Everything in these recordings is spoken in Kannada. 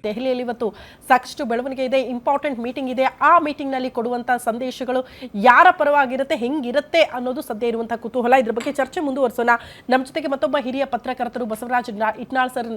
ದೆಹಲಿಯಲ್ಲಿ ಇವತ್ತು ಸಾಕಷ್ಟು ಬೆಳವಣಿಗೆ ಇದೆ, ಇಂಪಾರ್ಟೆಂಟ್ ಮೀಟಿಂಗ್ ಇದೆ. ಆ ಮೀಟಿಂಗ್ನಲ್ಲಿ ಕೊಡುವಂತಹ ಸಂದೇಶಗಳು ಯಾರ ಪರವಾಗಿರುತ್ತೆ, ಹೆಂಗಿರುತ್ತೆ ಅನ್ನೋದು ಸದ್ಯ ಇರುವಂತಹ ಕುತೂಹಲ. ಇದ್ರ ಬಗ್ಗೆ ಚರ್ಚೆ ಮುಂದುವರಿಸೋಣ. ನಮ್ಮ ಜೊತೆಗೆ ಮತ್ತೊಬ್ಬ ಹಿರಿಯ ಪತ್ರಕರ್ತರು ಬಸವರಾಜ್ ಇಟ್ನಾಳ್ ಸರ್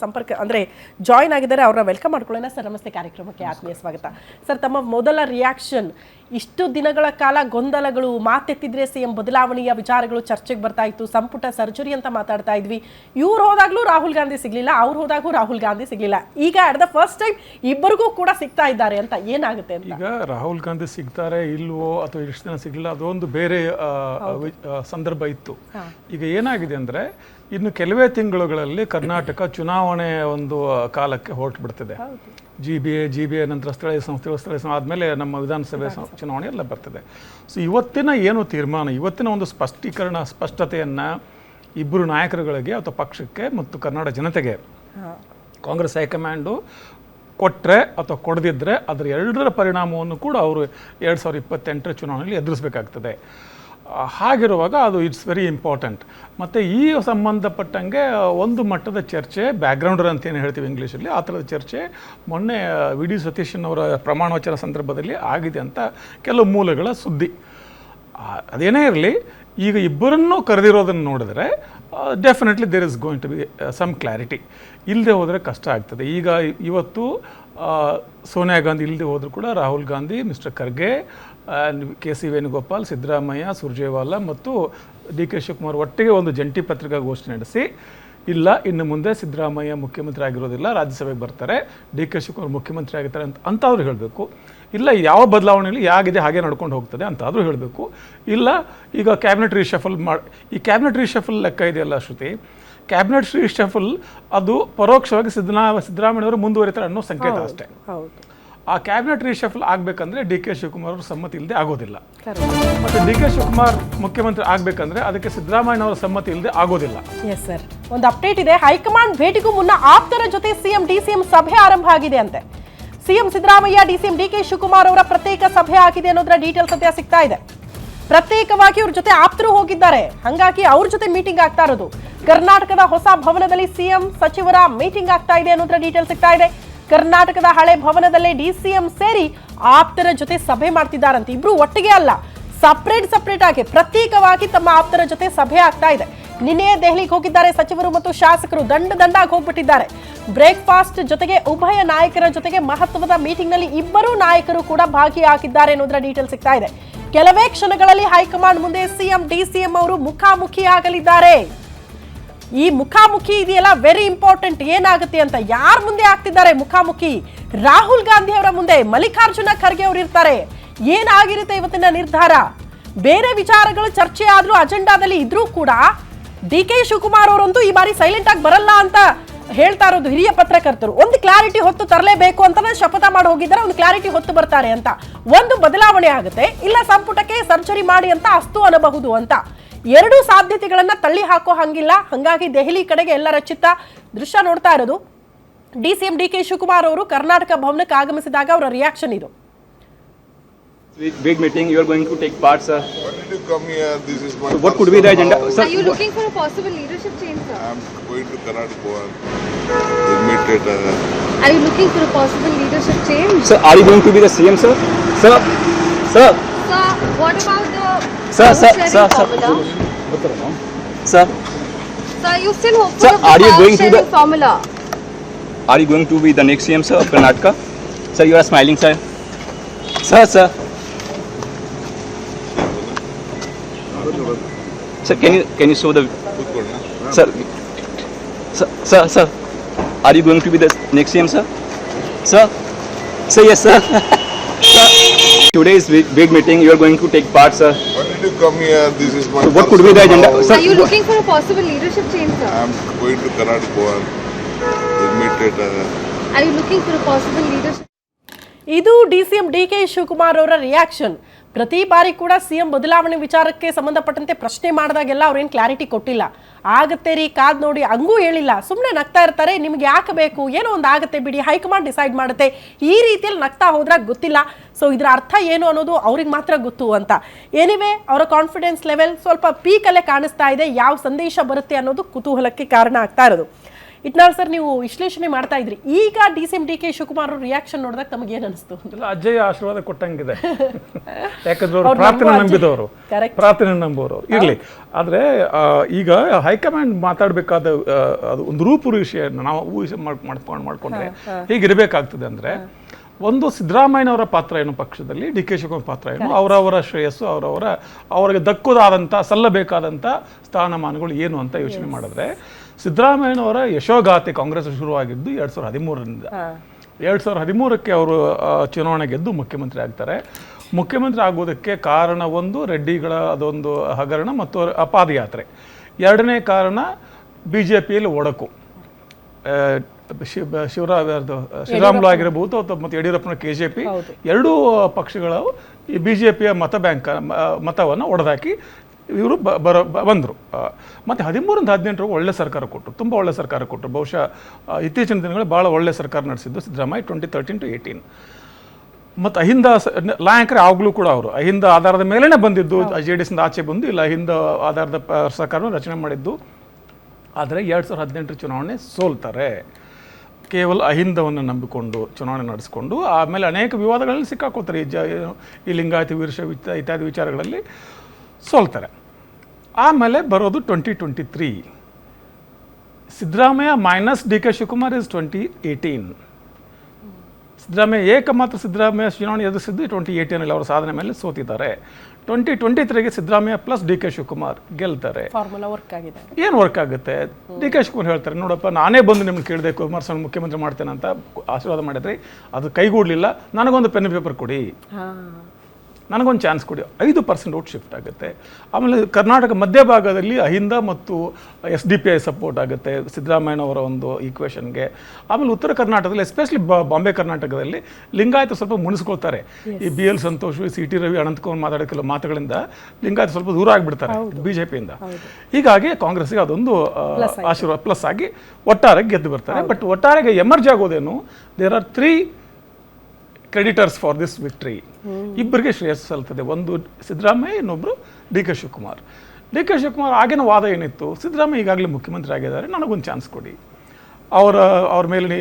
ಸಂಪರ್ಕ ಅಂದ್ರೆ ಜಾಯಿನ್ ಆಗಿದ್ದಾರೆ. ಅವ್ರನ್ನ ವೆಲ್ಕಮ್ ಮಾಡ್ಕೊಳ್ಳೋಣ. ಸರ್ ನಮಸ್ತೆ, ಕಾರ್ಯಕ್ರಮಕ್ಕೆ ಆತ್ಮೀಯ ಸ್ವಾಗತ. ಸರ್, ತಮ್ಮ ಮೊದಲ ರಿಯಾಕ್ಷನ್, ಇಷ್ಟು ದಿನಗಳ ಕಾಲ ಗೊಂದಲಗಳು, ಮಾತೆತ್ತಿದ್ರೆ ಸಿಎಂ ಬದಲಾವಣೆಯ ವಿಚಾರಗಳು ಚರ್ಚೆಗೆ ಬರ್ತಾ ಇತ್ತು, ಸಂಪುಟ ಸರ್ಜರಿ ಅಂತ ಮಾತಾಡ್ತಾ ಇದ್ವಿ. ಇವ್ರು ಹೋದಾಗ್ಲೂ ರಾಹುಲ್ ಗಾಂಧಿ ಸಿಗ್ಲಿಲ್ಲ, ಅವ್ರು ಹೋದಾಗೂ ರಾಹುಲ್ ಗಾಂಧಿ ಸಿಗ್ಲಿಲ್ಲ. ಈಗ ಅಟ್ ದ ಫಸ್ಟ್ ಟೈಮ್ ಇಬ್ಬರಿಗೂ ಕೂಡ ಸಿಗ್ತಾ ಇದ್ದಾರೆ ಅಂತ ಏನಾಗುತ್ತೆ ಅಂತ? ಈಗ ರಾಹುಲ್ ಗಾಂಧಿ ಸಿಗ್ತಾರೆ ಇಲ್ವೋ ಅಥವಾ ಎಷ್ಟು ದಿನ ಸಿಗ್ಲಿಲ್ಲ ಅದೊಂದು ಬೇರೆ ಸಂದರ್ಭ ಇತ್ತು. ಈಗ ಏನಾಗಿದೆ ಅಂದ್ರೆ ಇನ್ನು ಕೆಲವೇ ತಿಂಗಳುಗಳಲ್ಲಿ ಕರ್ನಾಟಕ ಚುನಾವಣೆ ಒಂದು ಕಾಲಕ್ಕೆ ಹೊರಟು ಬಿಡ್ತಿದೆ. ಜಿ ಬಿ ಎ ನಂತರ ಸ್ಥಳೀಯ ಸಂಸ್ಥೆ ಆದಮೇಲೆ ನಮ್ಮ ವಿಧಾನಸಭೆ ಚುನಾವಣೆ ಎಲ್ಲ ಬರ್ತದೆ. ಸೊ ಇವತ್ತಿನ ಏನು ತೀರ್ಮಾನ, ಇವತ್ತಿನ ಒಂದು ಸ್ಪಷ್ಟತೆಯನ್ನು ಇಬ್ಬರು ನಾಯಕರುಗಳಿಗೆ ಅಥವಾ ಪಕ್ಷಕ್ಕೆ ಮತ್ತು ಕರ್ನಾಟಕ ಜನತೆಗೆ ಕಾಂಗ್ರೆಸ್ ಹೈಕಮಾಂಡು ಕೊಟ್ಟರೆ ಅಥವಾ ಕೊಡದಿದ್ದರೆ ಅದರ ಎರಡರ ಪರಿಣಾಮವನ್ನು ಕೂಡ ಅವರು 2028 ಚುನಾವಣೆಯಲ್ಲಿ ಎದುರಿಸಬೇಕಾಗ್ತದೆ. ಹಾಗಿರುವಾಗ ಅದು ಇಟ್ಸ್ ವೆರಿ ಇಂಪಾರ್ಟೆಂಟ್. ಮತ್ತು ಈ ಸಂಬಂಧಪಟ್ಟಂಗೆ ಒಂದು ಮಟ್ಟದ ಚರ್ಚೆ, ಬ್ಯಾಕ್ಗ್ರೌಂಡರ್ ಅಂತ ಏನು ಹೇಳ್ತೀವಿ ಇಂಗ್ಲೀಷಲ್ಲಿ, ಆ ಥರದ ಚರ್ಚೆ ಮೊನ್ನೆ ವಿ ಡಿ ಸತೀಶನ್ ಅವರ ಪ್ರಮಾಣ ವಚನ ಸಂದರ್ಭದಲ್ಲಿ ಆಗಿದೆ ಅಂತ ಕೆಲವು ಮೂಲಗಳ ಸುದ್ದಿ. ಅದೇನೇ ಇರಲಿ, ಈಗ ಇಬ್ಬರನ್ನೂ ಕರೆದಿರೋದನ್ನು ನೋಡಿದ್ರೆ definitely there is going to be some clarity. ಇಲ್ಲದೆ ಹೋದರೆ ಕಷ್ಟ ಆಗ್ತದೆ. ಈಗ ಇವತ್ತು ಸೋನಿಯಾ ಗಾಂಧಿ ಇಲ್ಲದೆ ಹೋದರೂ ಕೂಡ Rahul Gandhi, mister Kharge, K C Venugopal, Siddaramaiah, Surjewala ಮತ್ತು ಡಿ ಕೆ ಶಿವಕುಮಾರ್ ಒಟ್ಟಿಗೆ ಒಂದು ಜಂಟಿ ಪತ್ರಿಕಾಗೋಷ್ಠಿ ನಡೆಸಿ, ಇಲ್ಲ ಇನ್ನು ಮುಂದೆ ಸಿದ್ದರಾಮಯ್ಯ ಮುಖ್ಯಮಂತ್ರಿ ಆಗಿರೋದಿಲ್ಲ, ರಾಜ್ಯಸಭೆಗೆ ಬರ್ತಾರೆ, ಡಿ ಕೆ ಶಿವಕುಮಾರ್ ಮುಖ್ಯಮಂತ್ರಿ ಆಗಿರ್ತಾರೆ ಅಂತ ಅವ್ರು ಹೇಳಬೇಕು. ಇಲ್ಲ ಯಾವ ಬದಲಾವಣೆಯಲ್ಲಿ ಯಾಗಿದೆ ಹಾಗೆ ನಡ್ಕೊಂಡು ಹೋಗ್ತದೆ ಅಂತ ಆದರೂ ಹೇಳಬೇಕು. ಇಲ್ಲ ಈಗ ಕ್ಯಾಬಿನೆಟ್ ರೀಶಫಲ್ ಈ ಕ್ಯಾಬಿನೆಟ್ ರೀಶಫಲ್ ಲೆಕ್ಕ ಇದೆಯಲ್ಲ ಶ್ರುತಿ, ಕ್ಯಾಬಿನೆಟ್ ರೀಶಫಲ್ ಅದು ಪರೋಕ್ಷವಾಗಿ ಸಿದ್ದರಾಮಯ್ಯವರು ಮುಂದುವರಿತಾರೆ ಅನ್ನೋ ಸಂಕೇತ ಅಷ್ಟೇ. ಆ ಕ್ಯಾಬಿನೆಟ್ ರೀಶಫಲ್ ಆಗಬೇಕಂದ್ರೆ ಡಿ ಕೆ ಶಿವಕುಮಾರ್ ಅವ್ರ ಸಮ್ಮತಿ ಇಲ್ಲದೆ ಆಗೋದಿಲ್ಲ. ಮತ್ತು ಡಿ ಕೆ ಶಿವಕುಮಾರ್ ಮುಖ್ಯಮಂತ್ರಿ ಆಗಬೇಕಂದ್ರೆ ಅದಕ್ಕೆ ಸಿದ್ದರಾಮಯ್ಯನವರ ಸಮ್ಮತಿ ಇಲ್ಲದೆ ಆಗೋದಿಲ್ಲ. ಎಸ್ ಸರ್, ಒಂದು ಅಪ್ಡೇಟ್ ಇದೆ. ಹೈಕಮಾಂಡ್ ಭೇಟಿಗೂ ಮುನ್ನ ಆಪ್ತರ ಜೊತೆ ಸಿಎಂ ಡಿಸಿಎಂ ಸಭೆ ಆರಂಭ ಆಗಿದೆ ಅಂತೆ. CM Siddaramaiah, DCM D K Shivakumar ಅವರ ಪ್ರತ್ಯೇಕ ಸಭೆ ಆಗಿದೆ ಅನ್ನೋದರ ಡೀಟೇಲ್ಸ್ ಸದ್ಯ ಸಿಗ್ತಾ ಇದೆ. ಪ್ರತ್ಯೇಕವಾಗಿ ಅವ್ರ ಜೊತೆ ಆಪ್ತರು ಹೋಗಿದ್ದಾರೆ, ಹಂಗಾಗಿ ಅವ್ರ ಜೊತೆ ಮೀಟಿಂಗ್ ಆಗ್ತಾ ಇರೋದು. ಕರ್ನಾಟಕದ ಹೊಸ ಭವನದಲ್ಲಿ ಸಿಎಂ ಸಚಿವರ ಮೀಟಿಂಗ್ ಆಗ್ತಾ ಇದೆ ಅನ್ನೋದರ ಡೀಟೇಲ್ಸ್ ಸಿಗ್ತಾ ಇದೆ. ಕರ್ನಾಟಕದ ಹಳೆ ಭವನದಲ್ಲೇ ಡಿಸಿಎಂ ಸೇರಿ ಆಪ್ತರ ಜೊತೆ ಸಭೆ ಮಾಡ್ತಿದ್ದಾರಂತೆ. ಇಬ್ರು ಒಟ್ಟಿಗೆ ಅಲ್ಲ, ಸಪರೇಟ್ ಆಗಿ ಪ್ರತ್ಯೇಕವಾಗಿ ತಮ್ಮ ಆಪ್ತರ ಜೊತೆ ಸಭೆ ಆಗ್ತಾ ಇದೆ. ನಿನ್ನೆ ದೆಹಲಿಗೆ ಹೋಗಿದ್ದಾರೆ ಸಚಿವರು ಮತ್ತು ಶಾಸಕರು, ದಂಡಾಗಿ ಹೋಗ್ಬಿಟ್ಟಿದ್ದಾರೆ. ಬ್ರೇಕ್ಫಾಸ್ಟ್ ಜೊತೆಗೆ ಉಭಯ ನಾಯಕರ ಜೊತೆಗೆ ಮಹತ್ವದ ಮೀಟಿಂಗ್ ನಲ್ಲಿ ಇಬ್ಬರು ನಾಯಕರು ಕೂಡ ಭಾಗಿಯಾಗಿದ್ದಾರೆ ಅನ್ನೋದರ ಡೀಟೇಲ್ ಸಿಗ್ತಾ ಇದೆ. ಕೆಲವೇ ಕ್ಷಣಗಳಲ್ಲಿ ಹೈಕಮಾಂಡ್ ಮುಂದೆ ಸಿಎಂ ಡಿಸಿಎಂ ಅವರು ಮುಖಾಮುಖಿ ಆಗಲಿದ್ದಾರೆ. ಈ ಮುಖಾಮುಖಿ ಇದೆಯಲ್ಲ ವೆರಿ ಇಂಪಾರ್ಟೆಂಟ್. ಏನಾಗುತ್ತೆ ಅಂತ, ಯಾರ ಮುಂದೆ ಆಗ್ತಿದ್ದಾರೆ ಮುಖಾಮುಖಿ? ರಾಹುಲ್ ಗಾಂಧಿ ಅವರ ಮುಂದೆ ಮಲ್ಲಿಕಾರ್ಜುನ ಖರ್ಗೆ ಅವರು ಇರ್ತಾರೆ. ಏನಾಗಿರುತ್ತೆ ಇವತ್ತಿನ ನಿರ್ಧಾರ? ಬೇರೆ ವಿಚಾರಗಳು ಚರ್ಚೆ ಆದ್ರೂ ಅಜೆಂಡಾದಲ್ಲಿ ಇದ್ರೂ ಕೂಡ ಡಿ ಕೆ ಶಿವಕುಮಾರ್ ಅವರಂತೂ ಈ ಬಾರಿ ಸೈಲೆಂಟ್ ಆಗಿ ಬರಲ್ಲ ಅಂತ ಹೇಳ್ತಾ ಇರೋದು ಹಿರಿಯ ಪತ್ರಕರ್ತರು. ಒಂದು ಕ್ಲಾರಿಟಿ ಹೊತ್ತು ತರಲೇಬೇಕು ಅಂತಾನೆ ಶಪಥ ಮಾಡಿ ಹೋಗಿದ್ದಾರೆ, ಒಂದು ಕ್ಲಾರಿಟಿ ಹೊತ್ತು ಬರ್ತಾರೆ ಅಂತ. ಒಂದು ಬದಲಾವಣೆ ಆಗುತ್ತೆ, ಇಲ್ಲ ಸಂಪುಟಕ್ಕೆ ಸರ್ಜರಿ ಮಾಡಿ ಅಂತ ಅಸ್ತು ಅನ್ನಬಹುದು ಅಂತ. ಎರಡು ಸಾಧ್ಯತೆಗಳನ್ನ ತಳ್ಳಿ ಹಾಕೋ ಹಂಗಿಲ್ಲ. ಹಂಗಾಗಿ ದೆಹಲಿ ಕಡೆಗೆ ಎಲ್ಲರ ಚಿತ್ತ ದೃಶ್ಯ ನೋಡ್ತಾ ಇರೋದು. ಡಿಸಿಎಂ ಡಿ ಕೆ ಶಿವಕುಮಾರ್ ಅವರು ಕರ್ನಾಟಕ ಭವನಕ್ಕೆ ಆಗಮಿಸಿದಾಗ ಅವರ ರಿಯಾಕ್ಷನ್ ಇದು. Big meeting, you are going to take part, sir. Why did you come here? This is my. So what could be the agenda, sir? Are you looking for a possible leadership change, sir? I am going to Karnataka. Admitted. Are you looking for a possible leadership change? Sir, are you going to be the CM, sir? Sir, Sir, what about the sir. formula? Sir, Sir, you still hopeful Sir, of the are you power going to sharing the- formula? are you going to be the next CM, sir, of Karnataka? Sir, you are smiling, sir. Sir. Sir, can you show the sir? Are you going to be the next CM, sir? Sir, yes, sir. Sir, today's big meeting, you are going to take part, sir. Why did you come here? This is my. So what could be the agenda, sir? Are you looking for a possible leadership change, sir? I am going to Karnataka. Admitted. Are you looking for a possible leadership? ಇದು ಡಿಸಿಎಂ ಡಿ ಕೆ ಶಿವಕುಮಾರ್ ಅವರ ರಿಯಾಕ್ಷನ್. ಪ್ರತಿ ಬಾರಿ ಕೂಡ ಸಿಎಂ ಬದಲಾವಣೆ ವಿಚಾರಕ್ಕೆ ಸಂಬಂಧಪಟ್ಟಂತೆ ಪ್ರಶ್ನೆ ಮಾಡಿದಾಗೆಲ್ಲ ಅವ್ರೇನು ಕ್ಲಾರಿಟಿ ಕೊಟ್ಟಿಲ್ಲ. ಆಗತ್ತೆ ರೀ, ಕಾದ್ ನೋಡಿ, ಹಂಗೂ ಹೇಳಿಲ್ಲ. ಸುಮ್ಮನೆ ನಗ್ತಾ ಇರ್ತಾರೆ. ನಿಮ್ಗೆ ಯಾಕೆ ಬೇಕು, ಏನೋ ಒಂದು ಆಗತ್ತೆ ಬಿಡಿ, ಹೈಕಮಾಂಡ್ ಡಿಸೈಡ್ ಮಾಡುತ್ತೆ, ಈ ರೀತಿಯಲ್ಲಿ ನಗ್ತಾ ಹೋದ್ರೆ ಗೊತ್ತಿಲ್ಲ. ಸೊ ಇದರ ಅರ್ಥ ಏನು ಅನ್ನೋದು ಅವ್ರಿಗೆ ಮಾತ್ರ ಗೊತ್ತು ಅಂತ. ಎನಿವೆ, ಅವರ ಕಾನ್ಫಿಡೆನ್ಸ್ ಲೆವೆಲ್ ಸ್ವಲ್ಪ ಪೀಕಲ್ಲೇ ಕಾಣಿಸ್ತಾ ಇದೆ. ಯಾವ ಸಂದೇಶ ಬರುತ್ತೆ ಅನ್ನೋದು ಕುತೂಹಲಕ್ಕೆ ಕಾರಣ ಆಗ್ತಾ ಇರೋದು. ಇಟ್ನಾಳ್ ಸರ್, ನೀವು ವಿಶ್ಲೇಷಣೆ ಮಾಡ್ತಾ ಇದ್ರಿ, ಈಗ DCM DK ಶಿವಕುಮಾರ್ ಅವ್ರ ರಿಯಾಕ್ಷನ್ ನೋಡಿದಾಗ ತಮಗೆ ಏನ್ ಅನಿಸ್ತು? ಅಜ್ಜಯ್ಯ ಆಶೀರ್ವಾದ ಕೊಟ್ಟಂಗಿದೆ. ಯಾಕಂದ್ರೆ ಅವರು ಪ್ರಾರ್ಥನೆ ನಂಬಿದವರು, ಪ್ರಾರ್ಥನೆ ನಂಬುವವರು ಇರ್ಲಿ. ಆದ್ರೆ ಈಗ ಹೈಕಮಾಂಡ್ ಮಾತಾಡ್ಬೇಕಾದ ಅದು ಒಂದು ರೂಪುರೇಷೆಯನ್ನು ನಾವು ಊಹಿಸಿ ಮಾಡ್ಕೊಂಡ್ರೆ ಹೀಗಿರ್ಬೇಕಾಗ್ತದೆ. ಅಂದ್ರೆ ಒಂದು, ಸಿದ್ದರಾಮಯ್ಯನವರ ಪಾತ್ರ ಏನು ಪಕ್ಷದಲ್ಲಿ, DK ಶಿವಕುಮಾರ್ ಪಾತ್ರ ಏನು, ಅವರವರ ಶ್ರೇಯಸ್ಸು, ಅವರಿಗೆ ದಕ್ಕುದಾದಂಥ ಸಲ್ಲಬೇಕಾದಂಥ ಸ್ಥಾನಮಾನಗಳು ಏನು ಅಂತ ಯೋಚನೆ ಮಾಡಿದ್ರೆ, ಸಿದ್ದರಾಮಯ್ಯನವರ ಯಶೋಗಾಥೆ ಕಾಂಗ್ರೆಸ್ ಶುರುವಾಗಿದ್ದು 2013ರಿಂದ. 2013ಕ್ಕೆ ಅವರು ಚುನಾವಣೆ ಗೆದ್ದು ಮುಖ್ಯಮಂತ್ರಿ ಆಗ್ತಾರೆ. ಮುಖ್ಯಮಂತ್ರಿ ಆಗೋದಕ್ಕೆ ಕಾರಣ ಒಂದು, ರೆಡ್ಡಿಗಳ ಅದೊಂದು ಹಗರಣ ಮತ್ತು ಪಾದಯಾತ್ರೆ. ಎರಡನೇ ಕಾರಣ BJPಯಲ್ಲಿ ಒಡಕು, ಶ್ರೀರಾಮುಲು ಆಗಿರಬಹುದು ಅಥವಾ ಮತ್ತು ಯಡಿಯೂರಪ್ಪನ KJP ಎರಡೂ ಪಕ್ಷಗಳು ಈ BJPಯ ಮತ ಬ್ಯಾಂಕ್ ಮತವನ್ನು ಒಡೆದಾಕಿ ಇವರು ಬಂದರು. ಮತ್ತು 13-18 ಒಳ್ಳೆ ಸರ್ಕಾರ ಕೊಟ್ಟರು, ತುಂಬ ಒಳ್ಳೆ ಸರ್ಕಾರ ಕೊಟ್ಟರು. ಬಹುಶಃ ಇತ್ತೀಚಿನ ದಿನಗಳಲ್ಲಿ ಭಾಳ ಒಳ್ಳೆ ಸರ್ಕಾರ ನಡೆಸಿದ್ದು ಸಿದ್ದರಾಮಯ್ಯ 2013 to 18. ಮತ್ತು ಅಹಿಂದ ನಾಯಕರೇ ಆಗಲೂ ಕೂಡ ಅವರು ಅಹಿಂದ ಆಧಾರದ ಮೇಲೇ ಬಂದಿದ್ದು, JDSನಿಂದ ಆಚೆ ಬಂದು ಇಲ್ಲ ಅಹಿಂದ ಆಧಾರದ ಸರ್ಕಾರವನ್ನು ರಚನೆ ಮಾಡಿದ್ದು. ಆದರೆ 2018 ಚುನಾವಣೆ ಸೋಲ್ತಾರೆ. ಕೇವಲ ಅಹಿಂದವನ್ನು ನಂಬಿಕೊಂಡು ಚುನಾವಣೆ ನಡೆಸ್ಕೊಂಡು ಆಮೇಲೆ ಅನೇಕ ವಿವಾದಗಳಲ್ಲಿ ಸಿಕ್ಕಾಕೋತಾರೆ. ಈ ಲಿಂಗಾಯತ ವೀರಶೈವ ಇತ್ಯಾದಿ ವಿಚಾರಗಳಲ್ಲಿ ಸೋಲ್ತಾರೆ. ಆಮೇಲೆ ಬರೋದು 2023. Siddaramaiah minus DK Shivakumar is 2018. Siddaramaiah ಏಕಮಾತ್ರ ಸಿದ್ದರಾಮಯ್ಯ ಚುನಾವಣೆ ಎದುರಿಸಿದ್ದು 2018 ಅವರ ಸಾಧನೆ ಮೇಲೆ ಸೋತಿದ್ದಾರೆ. 2023ಗೆ ಸಿದ್ದರಾಮಯ್ಯ ಪ್ಲಸ್ DK ಶಿವಕುಮಾರ್ ಗೆಲ್ತಾರೆ. ಫಾರ್ಮುಲಾ ವರ್ಕ್ ಆಗಿದೆ. ಏನು ವರ್ಕ್ ಆಗುತ್ತೆ? DK ಶಿವಕುಮಾರ್ ಹೇಳ್ತಾರೆ, ನೋಡಪ್ಪ ನಾನೇ ಬಂದು ನಿಮ್ಗೆ ಕೇಳಿದೆ ಕುಮಾರಸ್ವಾಮಿ ಮುಖ್ಯಮಂತ್ರಿ ಮಾಡ್ತೇನೆ ಅಂತ ಆಶೀರ್ವಾದ ಮಾಡಿದ್ರಿ, ಅದು ಕೈಗೂಡಲಿಲ್ಲ, ನನಗೊಂದು ಪೆನ್ ಪೇಪರ್ ಕೊಡಿ, ನನಗೊಂದು ಚಾನ್ಸ್ ಕೊಡಿ. 5% ಓಟ್ ಶಿಫ್ಟ್ ಆಗುತ್ತೆ. ಆಮೇಲೆ ಕರ್ನಾಟಕ ಮಧ್ಯಭಾಗದಲ್ಲಿ ಅಹಿಂದ ಮತ್ತು SDPI ಸಪೋರ್ಟ್ ಆಗುತ್ತೆ ಸಿದ್ದರಾಮಯ್ಯನವರ ಒಂದು ಈಕ್ವೇಷನ್ಗೆ. ಆಮೇಲೆ ಉತ್ತರ ಕರ್ನಾಟಕದಲ್ಲಿ ಎಸ್ಪೆಷಲಿ ಬಾಂಬೆ ಕರ್ನಾಟಕದಲ್ಲಿ ಲಿಂಗಾಯತ ಸ್ವಲ್ಪ ಮುನಿಸ್ಕೊಳ್ತಾರೆ. ಈ BL ಸಂತೋಷ್, CT ರವಿ, ಅನಂತಕುಮಾರ್ ಮಾತಾಡೋ ಕೆಲವು ಮಾತುಗಳಿಂದ ಲಿಂಗಾಯತ ಸ್ವಲ್ಪ ದೂರ ಆಗಿಬಿಡ್ತಾರೆ BJPಯಿಂದ. ಹೀಗಾಗಿ ಕಾಂಗ್ರೆಸ್ಗೆ ಅದೊಂದು ಆಶೀರ್ವಾದ ಪ್ಲಸ್ ಆಗಿ ಒಟ್ಟಾರೆ ಗೆದ್ದು ಬರ್ತಾರೆ. ಬಟ್ ಒಟ್ಟಾರೆಗೆ ಎಮರ್ಜ್ ಆಗೋದೇನು, there are 3 creditors for this victory. ಇಬ್ಬರಿಗೆ ಶ್ರೇಯಸ್ಸು ಸಲ್ತದೆ. ಒಂದು ಸಿದ್ದರಾಮಯ್ಯ, ಇನ್ನೊಬ್ಬರು DK ಶಿವಕುಮಾರ್. DK ಶಿವಕುಮಾರ್ ಆಗಿನ ವಾದ ಏನಿತ್ತು, ಸಿದ್ದರಾಮಯ್ಯ ಈಗಾಗಲೇ ಮುಖ್ಯಮಂತ್ರಿ ಆಗಿದ್ದಾರೆ, ನನಗೊಂದು ಚಾನ್ಸ್ ಕೊಡಿ. ಅವ್ರ ಮೇಲೆ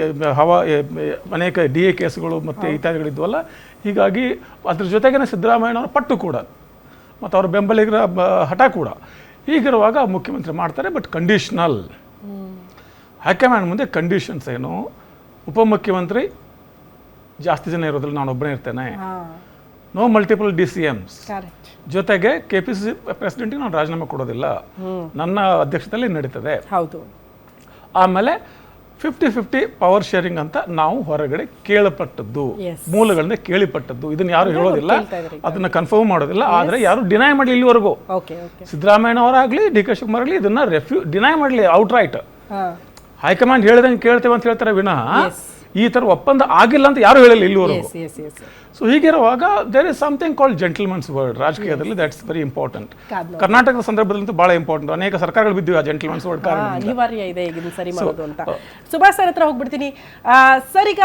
ಅನೇಕ DA ಕೇಸುಗಳು ಮತ್ತು ಇತ್ಯಾದಿಗಳಿದ್ವಲ್ಲ, ಹೀಗಾಗಿ ಅದ್ರ ಜೊತೆಗೇ ಸಿದ್ದರಾಮಯ್ಯನವರ ಪಟ್ಟು ಕೂಡ ಮತ್ತು ಅವ್ರ ಬೆಂಬಲಿಗರ ಹಠ ಕೂಡ. ಹೀಗಿರುವಾಗ ಮುಖ್ಯಮಂತ್ರಿ ಮಾಡ್ತಾರೆ. But conditional. ಹೈಕಮಾಂಡ್ ಮುಂದೆ ಕಂಡೀಷನ್ಸ್ ಏನು, ಉಪಮುಖ್ಯಮಂತ್ರಿ ಜಾಸ್ತಿ ಜನ ಇರೋದ್ರಲ್ಲಿ ನಾನೊಬ್ಬನೇ ಇರ್ತೇನೆ, ನೋ ಮಲ್ಟಿಪಲ್ DCMs, ಜೊತೆಗೆ KPCC ಪ್ರೆಸಿಡೆಂಟ್ಗೆ ನಾನು ರಾಜೀನಾಮೆ ಕೊಡೋದಿಲ್ಲ, ನನ್ನ ಅಧ್ಯಕ್ಷತೆಯಲ್ಲಿ ನಡೀತದೆ. ಆಮೇಲೆ 50-50 ಪವರ್ ಶೇರಿಂಗ್ ಅಂತ ನಾವು ಹೊರಗಡೆ ಕೇಳಪಟ್ಟದ್ದು, ಮೂಲಗಳಿಂದ ಕೇಳಿಪಟ್ಟದ್ದು. ಇದನ್ನ ಯಾರು ಹೇಳೋದಿಲ್ಲ, ಅದನ್ನ ಕನ್ಫರ್ಮ್ ಮಾಡೋದಿಲ್ಲ. ಆದ್ರೆ ಯಾರು ಡಿನೈ ಮಾಡಲಿ ಇಲ್ಲಿವರೆಗೂ, ಸಿದ್ದರಾಮಯ್ಯನವರಾಗ್ಲಿ DK ಶಿವಕುಮಾರ್ ಆಗಲಿ ಇದನ್ನ ಡಿನೈ ಮಾಡಲಿ ಔಟ್ ರೈಟ್. ಹೈಕಮಾಂಡ್ ಹೇಳಿದಂಗೆ ಕೇಳ್ತೇವೆ ಅಂತ ಹೇಳ್ತಾರೆ ವಿನಃ ಈ ತರ ಒಪ್ಪಂದ ಆಗಿಲ್ಲ ಅಂತ ಯಾರು ಹೇಳಿಲ್ಲ ಇಲ್ಲಿವರೆಗೂ. ಸೊ ಹೀಗಿರುವಾಗ there is something called gentleman's word ರಾಜಕೀಯದಲ್ಲಿ. That's very important. ಕರ್ನಾಟಕದ ಸಂದರ್ಭದಲ್ಲಂತೂ ಬಹಳ ಇಂಪಾರ್ಟೆಂಟ್. ಅನೇಕ ಸರ್ಕಾರಗಳು ಬಿದ್ದಿವೆ ಆ ಜೆಂಟಲ್ಮನ್ಸ್ ವರ್ಡ್ ಕಾರಣ. ಅನಿವಾರ್ಯ ಇದೆ ಈಗ ಸರಿ ಮಾಡೋದು ಅಂತ. ಸುಭಾಷ್ ಸರ್ ಹತ್ರ ಹೋಗ್ಬಿಡ್ತೀನಿ ಸರ್. ಈಗ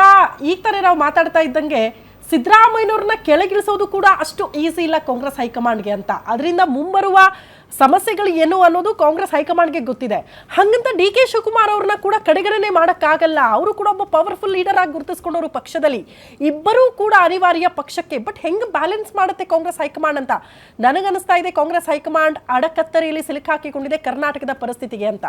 ತಾನೇ ನಾವು ಮಾತಾಡ್ತಾ ಇದ್ದಂಗೆ ಸಿದ್ದರಾಮಯ್ಯನವ್ರನ್ನ ಕೆಳಗಿಳಿಸೋದು ಕೂಡ ಅಷ್ಟು ಈಸಿ ಇಲ್ಲ ಕಾಂಗ್ರೆಸ್ ಹೈಕಮಾಂಡ್ಗೆ ಅಂತ. ಅದರಿಂದ ಮುಂಬರುವ ಸಮಸ್ಯೆಗಳು ಏನು ಅನ್ನೋದು ಕಾಂಗ್ರೆಸ್ ಹೈಕಮಾಂಡ್ಗೆ ಗೊತ್ತಿದೆ. ಹಂಗಂತ DK ಶಿವಕುಮಾರ್ ಅವ್ರನ್ನ ಕೂಡ ಕಡೆಗಣನೆ ಮಾಡೋಕ್ಕಾಗಲ್ಲ. ಅವರು ಕೂಡ ಒಬ್ಬ ಪವರ್ಫುಲ್ ಲೀಡರ್ ಆಗಿ ಗುರುತಿಸ್ಕೊಂಡವರು ಪಕ್ಷದಲ್ಲಿ. ಇಬ್ಬರೂ ಕೂಡ ಅನಿವಾರ್ಯ ಪಕ್ಷಕ್ಕೆ. ಬಟ್ ಹೆಂಗೆ ಬ್ಯಾಲೆನ್ಸ್ ಮಾಡುತ್ತೆ ಕಾಂಗ್ರೆಸ್ ಹೈಕಮಾಂಡ್ ಅಂತ ನನಗನ್ನಿಸ್ತಾ ಇದೆ. ಕಾಂಗ್ರೆಸ್ ಹೈಕಮಾಂಡ್ ಅಡಕತ್ತರಿಯಲ್ಲಿ ಸಿಲುಕಾಕಿಕೊಂಡಿದೆ ಕರ್ನಾಟಕದ ಪರಿಸ್ಥಿತಿಗೆ ಅಂತ.